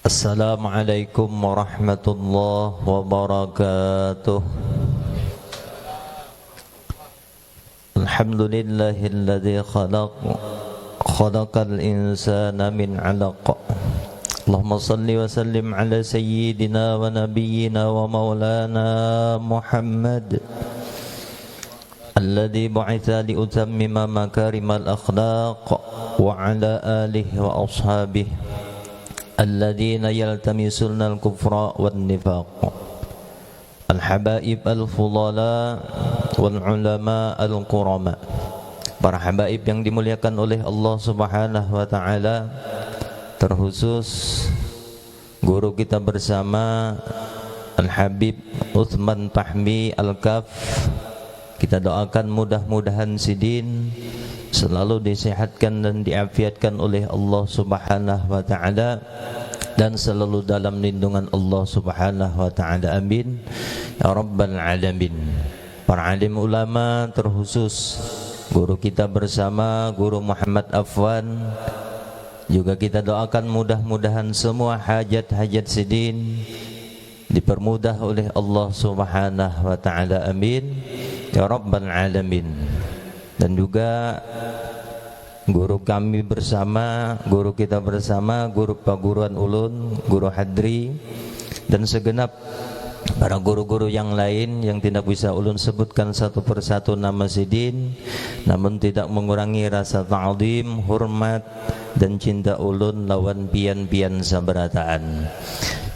Assalamualaikum warahmatullahi wabarakatuh. Alhamdulillahilladzi khalaqal insana min 'alaq. Allahumma salli wa sallim ala sayyidina wa nabiyyina wa maulana Muhammad alladzi bu'itsa liutammima makarimal akhlaq wa ala alihi wa ashabihi الذين يلتمسون الكفر والنفاق الحبائب الفضلاء والعلماء الكرماء. Para habaib yang dimuliakan oleh Allah Subhanahu wa taala, terkhusus guru kita bersama Al-Habib Utsman Fahmi Al-Kaf. Kita doakan mudah-mudahan sidin selalu disehatkan dan diafiatkan oleh Allah Subhanahu wa taala dan selalu dalam lindungan Allah Subhanahu wa taala. Amin ya rabbal alamin. Para alim ulama, terkhusus guru kita bersama Guru Muhammad Afwan, juga kita doakan mudah-mudahan semua hajat-hajat sidin dipermudah oleh Allah Subhanahu wa taala. Amin ya rabbal alamin. Dan juga guru kami bersama, guru kita bersama, guru perguruan ulun, guru hadri, dan segenap para guru-guru yang lain yang tidak bisa ulun sebutkan satu persatu nama sidin, namun tidak mengurangi rasa ta'zim, hormat dan cinta ulun lawan pian-pian sabarataan.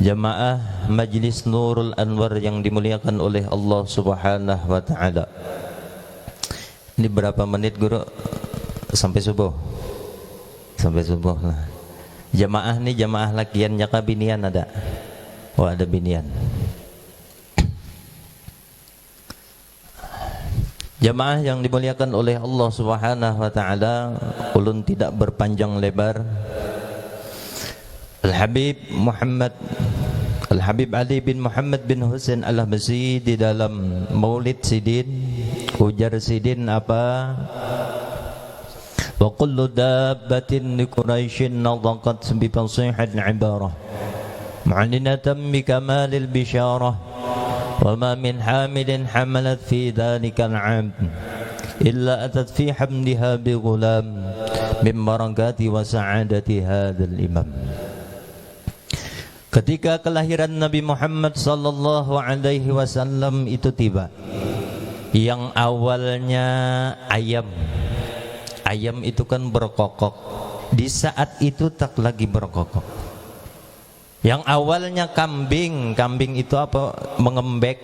Jamaah Majlis Nurul Anwar yang dimuliakan oleh Allah Subhanahu wa taala. Ini berapa menit guru? Sampai subuh. Sampai subuh lah. Jamaah nih, jamaah lakian nyaka binian ada. Oh, ada binian. Jamaah yang dimuliakan oleh Allah Subhanahu wa taala, ulun tidak berpanjang lebar. Al-Habib Ali bin Muhammad bin Husain Al-Habsyi di dalam Maulid Sidin ujar sidin apa? Wa kullu dabbatin li Quraisyin nadaqat bi fasihat ibarah mu'allinatan bi kamalil bisyarah wa ma min hamilin hamalat fi dhalika al'am illa atat fi hamdiha bi ghulam min barakati wa sa'adati hadzal imam. Ketika kelahiran Nabi Muhammad sallallahu alaihi wasallam itu tiba, yang awalnya ayam itu kan berkokok, di saat itu tak lagi berkokok. Yang awalnya kambing itu apa? Mengembek,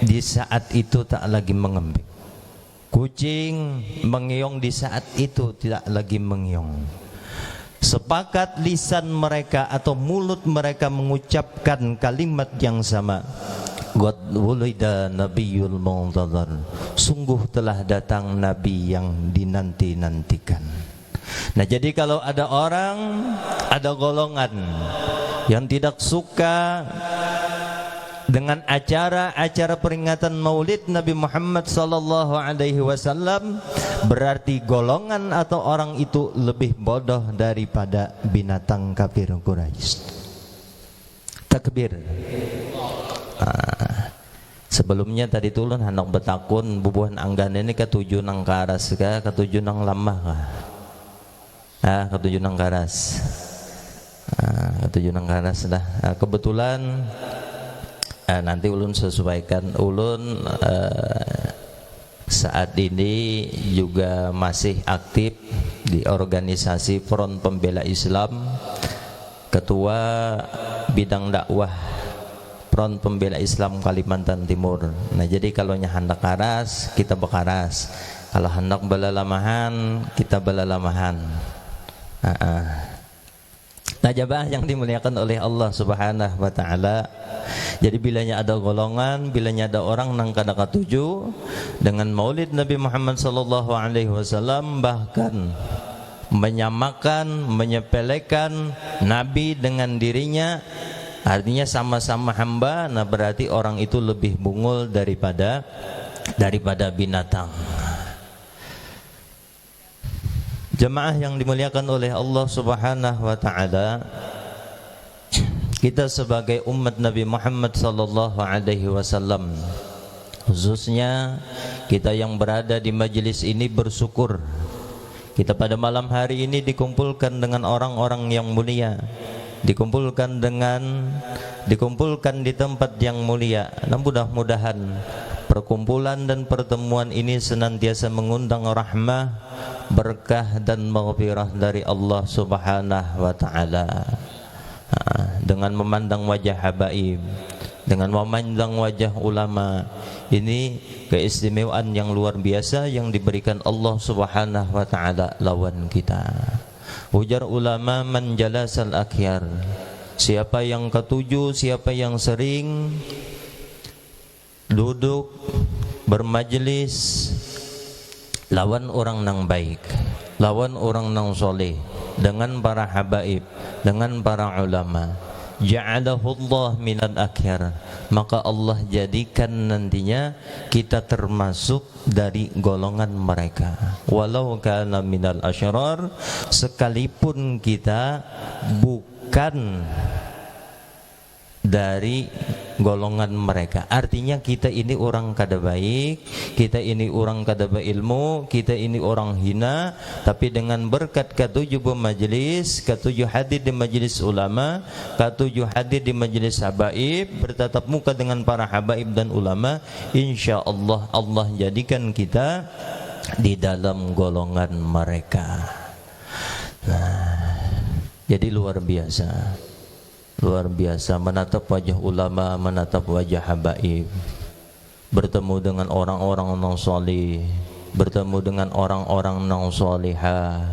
di saat itu tak lagi mengembek. Kucing mengiong, di saat itu tidak lagi mengiong. Sepakat lisan mereka atau mulut mereka mengucapkan kalimat yang sama. Qad wulida nabiyul muntazar, sungguh telah datang nabi yang dinanti-nantikan. Nah, jadi kalau ada orang, ada golongan yang tidak suka dengan acara-acara peringatan Maulid Nabi Muhammad sallallahu alaihi wasallam, berarti golongan atau orang itu lebih bodoh daripada binatang kafir Quraisy. Takbir. Sebelumnya tadi tulun hendak betakun bubuhan anggan ini ketujuh nang karas kah, ketujuh nang lamah kah? Ketujuh nang karas. Ketujuh nang karas dah. Kebetulan nanti ulun sesuaikan. Ulun saat ini juga masih aktif di organisasi Front Pembela Islam, ketua bidang dakwah Front Pembela Islam Kalimantan Timur. Nah, jadi kalau hendak karas, kita bekaras. Kalau hendak belalamahan, kita belalamahan. Nah, jamaah yang dimuliakan oleh Allah Subhanahu wa taala, jadi bilanya ada golongan, bilanya ada orang nang kada katuju dengan Maulid Nabi Muhammad sallallahu alaihi wasallam, bahkan menyamakan, menyepelekan Nabi dengan dirinya, artinya sama-sama hamba. Nah, berarti orang itu lebih bungul daripada binatang. Jemaah yang dimuliakan oleh Allah Subhanahu wa taala, kita sebagai umat Nabi Muhammad sallallahu alaihi wasallam, khususnya kita yang berada di majelis ini, bersyukur kita pada malam hari ini dikumpulkan dengan orang-orang yang mulia, dikumpulkan di tempat yang mulia. Dan mudah-mudahan perkumpulan dan pertemuan ini senantiasa mengundang rahmah, berkah dan maghfirah dari Allah Subhanahu wa taala. Dengan memandang wajah habaib, dengan memandang wajah ulama, ini keistimewaan yang luar biasa yang diberikan Allah Subhanahu wa taala lawan kita. Ujar ulama, man jalasal akhyar, siapa yang ketujuh, siapa yang sering duduk bermajlis lawan orang nang baik, lawan orang nang soleh, dengan para habaib, dengan para ulama, ja'alahu Allah minal akhyar, maka Allah jadikan nantinya kita termasuk dari golongan mereka. Walau kana minal asyrar, sekalipun kita bukan dari golongan mereka. Artinya kita ini orang kada baik, kita ini orang kada berilmu, kita ini orang hina, tapi dengan berkat ketujuh majelis, ketujuh hadir di majelis ulama, ketujuh hadir di majelis habaib, bertatap muka dengan para habaib dan ulama, insyaallah Allah jadikan kita di dalam golongan mereka. Nah, jadi luar biasa menatap wajah ulama, menatap wajah habaib, bertemu dengan orang-orang yang salih, bertemu dengan orang-orang yang salihah.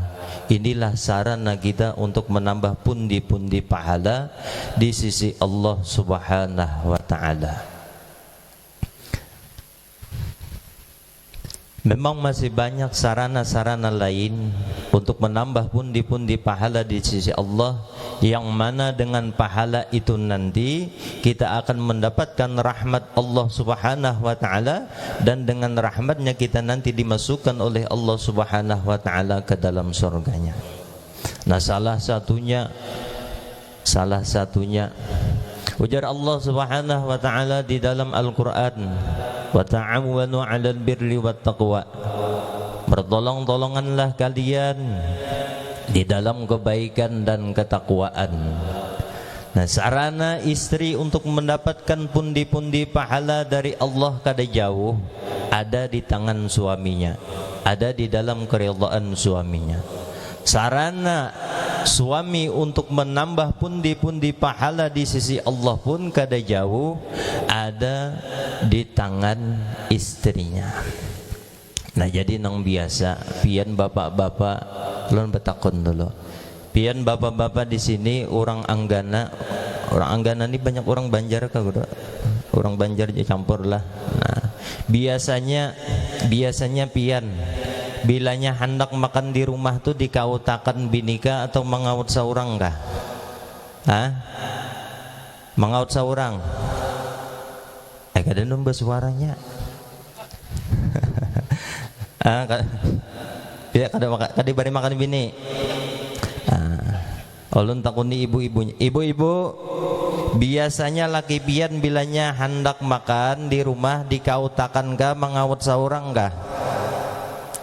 Inilah sarana kita untuk menambah pundi-pundi pahala di sisi Allah Subhanahu wa taala. Memang masih banyak sarana-sarana lain untuk menambah pundi-pundi pahala di sisi Allah, yang mana dengan pahala itu nanti kita akan mendapatkan rahmat Allah Subhanahu wa taala, dan dengan rahmatnya kita nanti dimasukkan oleh Allah Subhanahu wa taala ke dalam surganya. Nah, salah satunya ujar Allah Subhanahu wa taala di dalam Al-Qur'an, wa ta'awanu 'alal birri wat taqwa, bertolong-tolonganlah kalian di dalam kebaikan dan ketakwaan. Nah, sarana istri untuk mendapatkan pundi-pundi pahala dari Allah kada jauh, ada di tangan suaminya, ada di dalam keridhaan suaminya. Sarana suami untuk menambah pundi-pundi pahala di sisi Allah pun kada jauh, ada di tangan istrinya. Nah, jadi nang biasa pian bapak-bapak ulun betakon dulu. Pian bapak-bapak di sini orang Anggana ini banyak orang Banjar kah udah? Orang Banjar campur lah. Nah, biasanya pian bilanya hendak makan di rumah tuh dikautakan binika atau mengaut saurang kah? Hah? Mengaut saurang? Kada nambah suaranya. Kada bari makan bini. Ulun takuni ibu-ibunya. Ibu-ibu, biasanya laki pian bilanya hendak makan di rumah dikautakan kah mengaut saurang kah?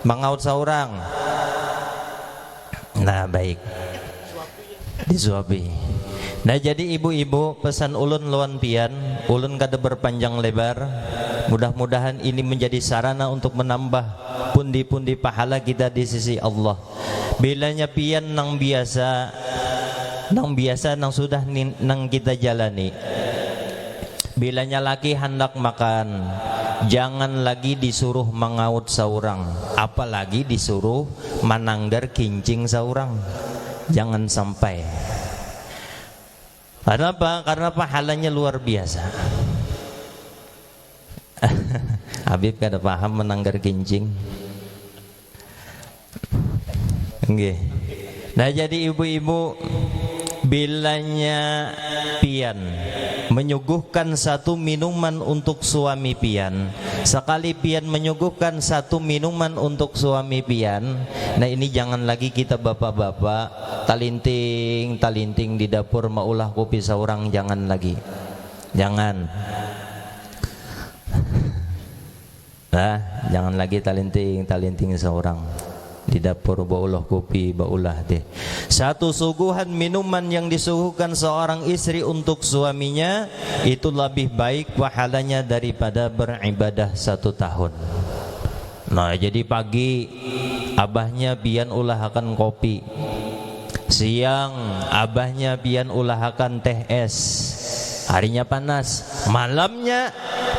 Mengaut saurang. Nah, baik, disuapi. Nah, jadi ibu-ibu, pesan ulun lawan pian, ulun kada berpanjang lebar. Mudah-mudahan ini menjadi sarana untuk menambah pundi-pundi pahala kita di sisi Allah. Bilanya pian nang biasa nang sudah nang kita jalani. Bilanya laki hendak makan, jangan lagi disuruh mengaut saurang, apalagi disuruh mananggar kincing saurang. Jangan sampai. Kenapa? Karena pahalanya luar biasa. Habib kada paham menanggar kincing. Nggih. Nah, jadi ibu-ibu, bilanya pian menyuguhkan satu minuman untuk suami pian. Sekali pian menyuguhkan satu minuman untuk suami pian, nah ini jangan lagi kita bapak-bapak talinting di dapur maulah kopi seorang, jangan lagi. Jangan. Nah, jangan lagi talinting seorang di dapur baulah kopi, baulah teh. Satu suguhan minuman yang disuguhkan seorang istri untuk suaminya itu lebih baik pahalanya daripada beribadah 1 tahun. Nah, jadi pagi abahnya pian ulahakan kopi, siang abahnya pian ulahakan teh es, harinya panas, malamnya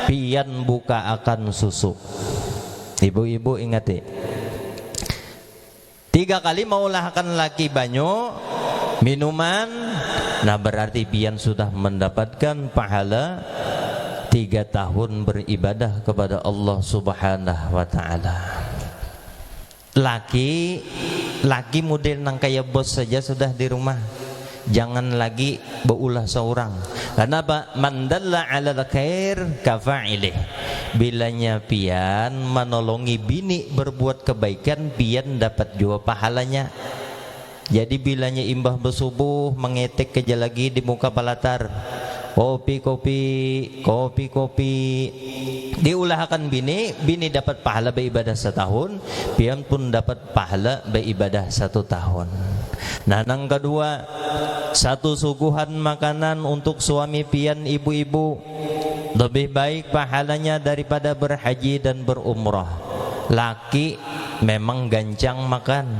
pian buka akan susu. Ibu-ibu ingat ya, 3 kali maulahkan laki banyu minuman, nah berarti pian sudah mendapatkan pahala 3 tahun beribadah kepada Allah Subhanahu wa ta'ala. Laki model nang kayak bos saja sudah di rumah, jangan lagi beulah seorang. Kenapa? Mandalla 'alal khair kafa'ilih. Bilanya pian menolongi bini berbuat kebaikan, pian dapat juga pahalanya. Jadi bilanya imbah bersubuh mengetek kerja lagi di muka palatar, kopi diulahkan bini dapat pahala beribadah 1 tahun, pian pun dapat pahala beribadah 1 tahun. Nah, yang kedua, satu suguhan makanan untuk suami pian ibu-ibu lebih baik pahalanya daripada berhaji dan berumrah. Laki memang gancang makan,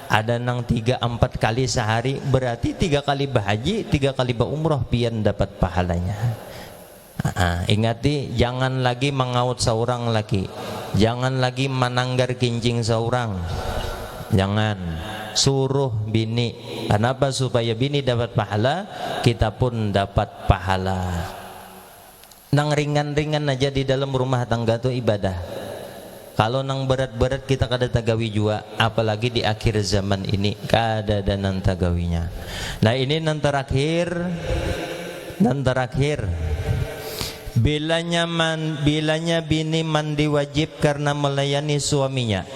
ada nang 3-4 kali sehari, berarti 3 kali berhaji 3 kali berumrah pian dapat pahalanya. Ingati, jangan lagi mengaut seorang laki, jangan lagi menanggar kincing seorang, jangan. Suruh bini. Kenapa? Supaya bini dapat pahala, kita pun dapat pahala. Nang ringan-ringan aja di dalam rumah tangga tuh ibadah. Kalau nang berat-berat kita kada tagawi juga, apalagi di akhir zaman ini kada ada nang tagawinya. Nah, ini nang terakhir. Bilanya bini mandi wajib karena melayani suaminya.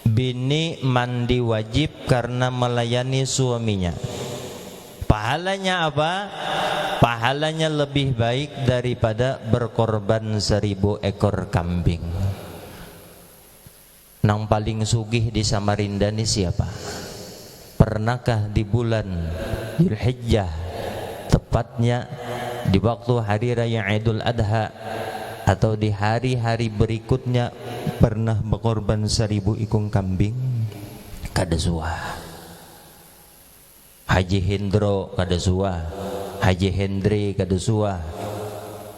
Bini mandi wajib karena melayani suaminya. Pahalanya apa? Pahalanya lebih baik daripada berkorban 1000 ekor kambing. Nang paling sugih di Samarinda ini siapa? Pernahkah di bulan Dzulhijjah, tepatnya di waktu hari raya Idul Adha atau di hari-hari berikutnya, pernah berkorban 1000 ikung kambing? Kada suah. Haji Hendro kada suah, Haji Hendri kada suah,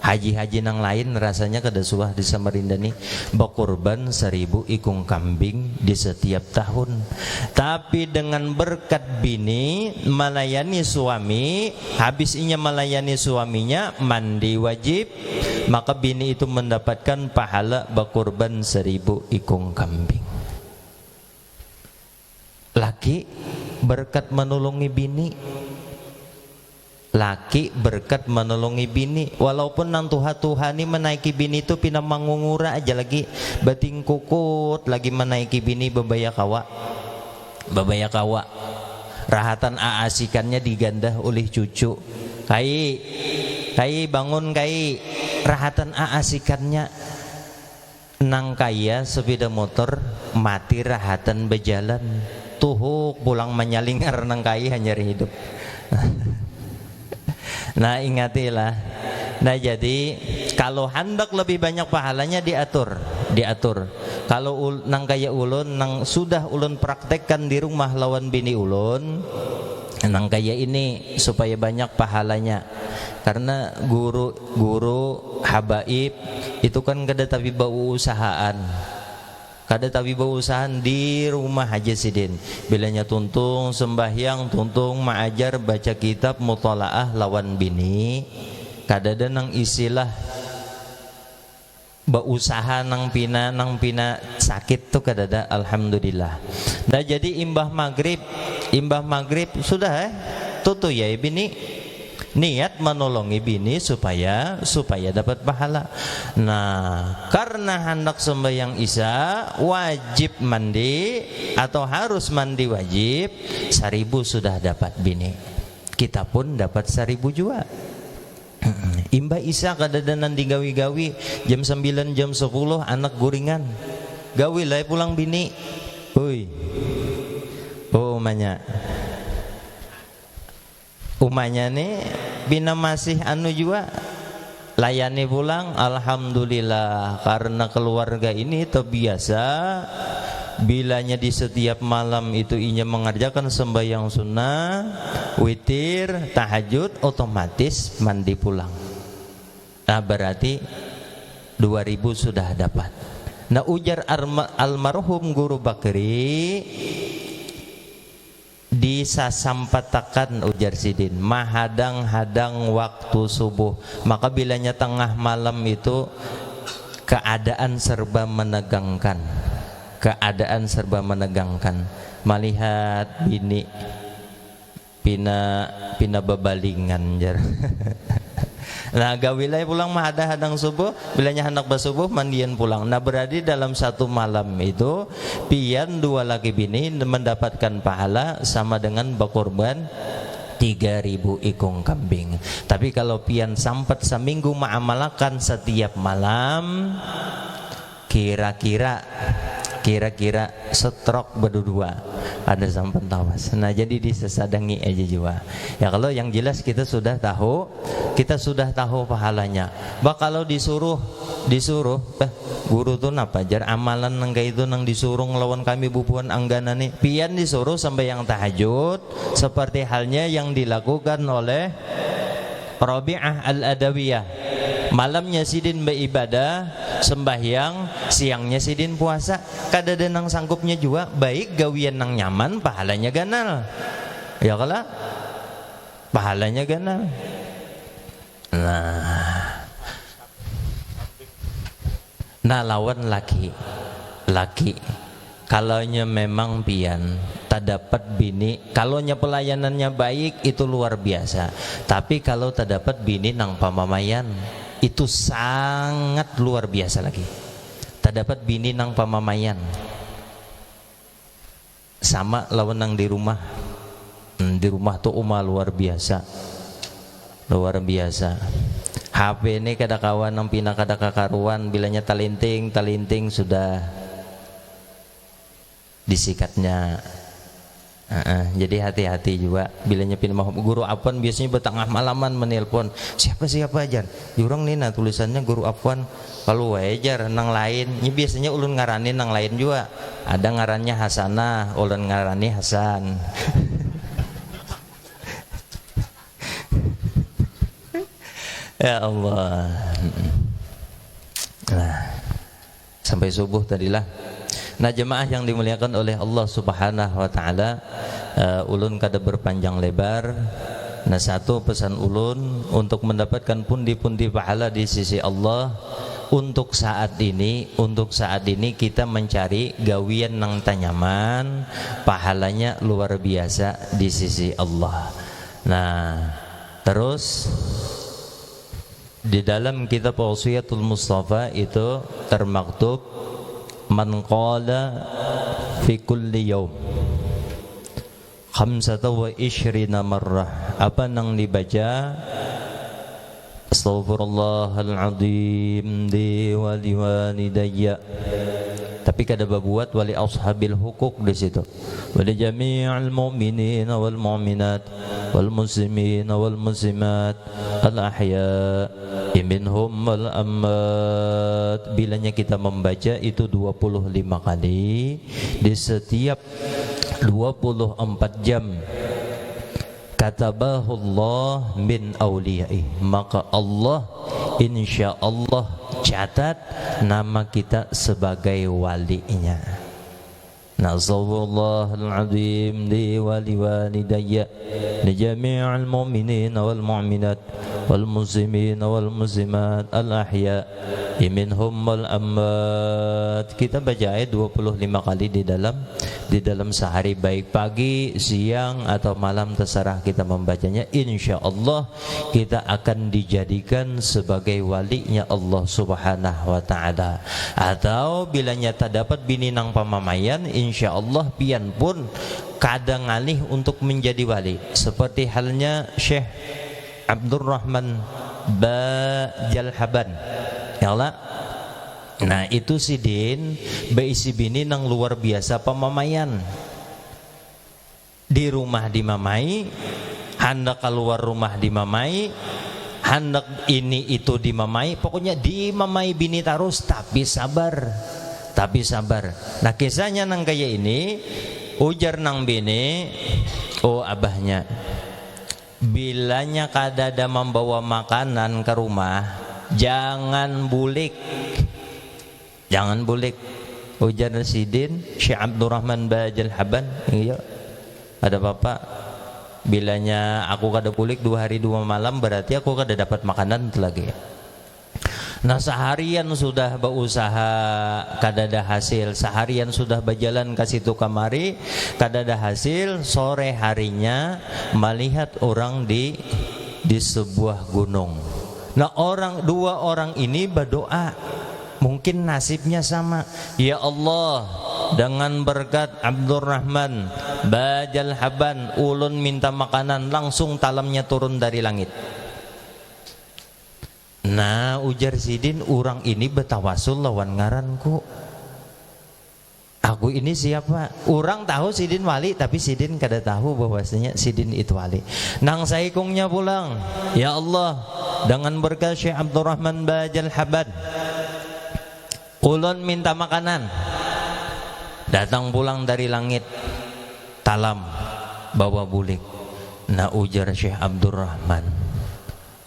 haji-haji nang lain rasanya kada suah di Samarinda nih berkorban 1000 ikung kambing di setiap tahun. Tapi dengan berkat bini melayani suami, habis inya melayani suaminya mandi wajib, maka bini itu mendapatkan pahala berkorban 1000 ikung kambing. Laki berkat menolongi bini, laki berkat menolongi bini, walaupun nang Tuhani menaiki bini itu pina mangungura aja lagi bating kukut lagi menaiki bini babaya kawa rahatan aasikannya digandah oleh cucu. Kai bangun kai, rahatan aasikannya nang kaya sepeda motor mati rahatan berjalan, tuhuk pulang menyalingar nang kaya hanya hidup. Nah, ingatilah. Nah, jadi kalau hendak lebih banyak pahalanya diatur. Kalau nang kaya ulun, nang sudah ulun praktekkan di rumah lawan bini ulun, nang kaya ini supaya banyak pahalanya. Karena guru habaib itu kan kada tapi bau usahaan. Kada tapi berusahaan di rumah aja sidin. Bilanya tuntung sembahyang, tuntung mengajar baca kitab mutalaah lawan bini. Kada ada nang istilah berusaha nang pina sakit tuh kada ada, alhamdulillah. Nah, jadi imbah maghrib sudah tutu ya bini. niat menolongi bini supaya dapat pahala. Nah, karena hendak sembahyang Isya wajib mandi atau harus mandi wajib, 1000 sudah dapat bini. Kita pun dapat 1000 juga. Imba Isya kadadanan digawi-gawi jam 9 jam 10 anak guringan. Gawi lah pulang bini. Uy. Oh umanya nih bina masih anu juga layani pulang, alhamdulillah, karena keluarga ini terbiasa bilanya di setiap malam itu inya mengerjakan sembahyang sunnah, witir, tahajud, otomatis mandi pulang. Nah berarti 2000 sudah dapat. Nah ujar almarhum Guru Bakri, disasampatakan ujar Sidin mahadang-hadang waktu subuh, maka bilanya tengah malam itu keadaan serba menegangkan, melihat bini pina bebalingan jar. Nah gawilai pulang mah ada hadang subuh, bilanya hendak bersubuh mandian pulang. Nah berarti dalam satu malam itu pian 2 laki bini mendapatkan pahala sama dengan berkorban 3000 ikung kambing. Tapi kalau pian sampai seminggu mengamalkan setiap malam, kira-kira setrok berdua ada sampai tawas. Nah jadi disesadangi aja juga. Ya kalau yang jelas kita sudah tahu pahalanya. Bah kalau disuruh guru tuh napa jar amalan nangga itu nang disuruh ngelawan kami bubuan anggana nih. Pian disuruh sampai yang tahajud seperti halnya yang dilakukan oleh Rabi'ah Al-Adawiyah. Malamnya sidin beribadah sembahyang, siangnya sidin puasa. Kadada nang sanggupnya juga baik gawian nang nyaman, pahalanya ganal. Ya kala pahalanya ganal. Nah lawan laki kalaunya memang pian tak dapat bini, kalaunya pelayanannya baik itu luar biasa. Tapi kalau tak dapat bini nang pamamayan itu sangat luar biasa lagi. Tak dapat bini nang pamamayan sama lawan nang di rumah. Di rumah tuh luar biasa. HP ini kada kawan nang pina kada kakaruan, bilanya talinting sudah disikatnya. Jadi hati-hati juga bilanya pin mau guru Afwan biasanya bertengah malaman menelpon siapa aja jurang nih nah tulisannya guru Afwan kalau wajar nang lain ini biasanya ulun ngaranin nang lain juga ada ngarannya Hasanah ulun ngarani Hasan. Ya Allah. Nah sampai subuh tadilah. Nah jemaah yang dimuliakan oleh Allah Subhanahu wa taala, ulun kada berpanjang lebar. Nah satu pesan ulun untuk mendapatkan pundi-pundi pahala di sisi Allah, untuk saat ini kita mencari gawian nang tanyaman, pahalanya luar biasa di sisi Allah. Nah terus di dalam kitab Wasiyatul Mustafa itu termaktub man qala fi kulli yawm 25 marrah, apa nang dibaca astaghfirullahaladzim di wali walidayya, tapi kada berbuat wali ashabil hukuk di situ, wali jami'al mu'minin wal mu'minat wal muslimin wal muslimat al ahya minhum wal ammat. Bilanya kita membaca itu 25 kali di setiap 24 jam, katabahullah min awliyai, maka Allah insya Allah catat nama kita sebagai walinya. Nasallallahu li wali walidayya li jami'al mu'minin wal mu'minat wal muslimin wal muslimat al ahya minhumul amwat. Kita baca ayat 25 kali di dalam sehari, baik pagi, siang atau malam, terserah kita membacanya. Insya Allah kita akan dijadikan sebagai walinya Allah Subhanahu wa ta'ala. Atau bila nyata dapat bini nang pamamayan, insya Allah pian pun kadang ngalih untuk menjadi wali, seperti halnya Syekh Abdurrahman Bajalhaban, ya Allah. Nah itu sidin beisi bini nang luar biasa pamamayan, di rumah dimamai, hendak keluar rumah dimamai, hendak ini itu dimamai, pokoknya dimamai bini terus, tapi sabar. Nah kisahnya nang kayak ini, ujar nang bini, oh abahnya, bilanya kadada membawa makanan ke rumah, jangan bulik. Ujar sidin Syekh Abdurrahman Bajalhaban, iya ada bapak, bilanya aku kada bulik 2 hari 2 malam, berarti aku kada dapat makanan lagi. Nah seharian sudah berusaha kada ada hasil, seharian sudah berjalan ke situ kamari kada ada hasil. Sore harinya melihat orang di sebuah gunung. Nah dua orang ini berdoa, mungkin nasibnya sama. Ya Allah, dengan berkat Abdurrahman Bajalhaban, ulun minta makanan, langsung talamnya turun dari langit. Nah ujar sidin, orang ini betawasul lawan ngaranku. Aku ini siapa? Orang tahu sidin wali, tapi sidin kada tahu bahwasanya sidin itu wali. Nang saikungnya pulang, ya Allah, dengan berkat Syekh Abdurrahman Bajalhaban, ulun minta makanan, datang pulang dari langit, talam bawa bulik. Nah ujar Syekh Abdurrahman,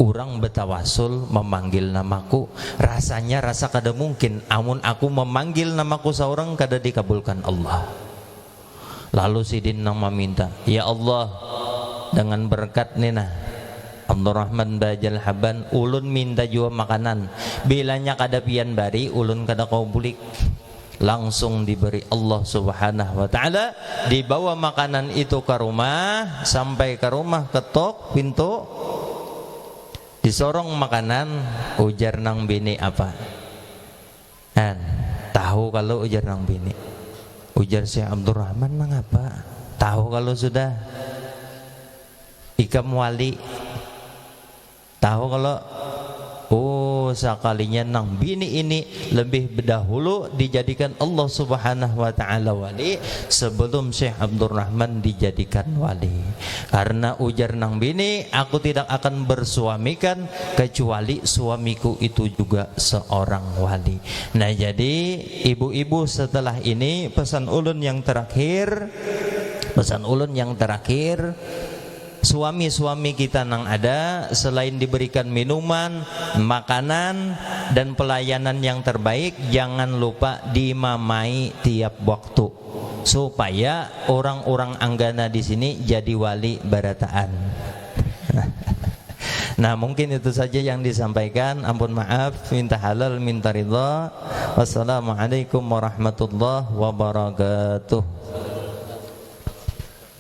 orang betawasul memanggil namaku, rasanya rasa kada mungkin amun aku memanggil namaku seorang kada dikabulkan Allah. Lalu sidin nang meminta, ya Allah, dengan berkat nina Abdurrahman Bajalhaban, ulun minta jua makanan, bilanya kada pian bari, ulun kada kau bulik. Langsung diberi Allah Subhanahu wa ta'ala, dibawa makanan itu ke rumah. Sampai ke rumah, ketok pintu, disorong makanan. Ujar nang bini apa? Tahu kalau ujar nang bini. Ujar Syekh Abdurrahman, mengapa? Tahu kalau sudah ikam wali. Tahu kalau sekalinya nang bini ini lebih dahulu dijadikan Allah Subhanahu wa ta'ala wali sebelum Syekh Abdurrahman dijadikan wali. Karena ujar nang bini, aku tidak akan bersuamikan kecuali suamiku itu juga seorang wali. Nah jadi ibu-ibu, setelah ini pesan ulun yang terakhir, suami-suami kita nang ada, selain diberikan minuman, makanan, dan pelayanan yang terbaik, jangan lupa dimamai tiap waktu, supaya orang-orang anggana di sini jadi wali barataan. Nah mungkin itu saja yang disampaikan. Ampun maaf, minta halal, minta ridha. Wassalamualaikum warahmatullahi wabarakatuh.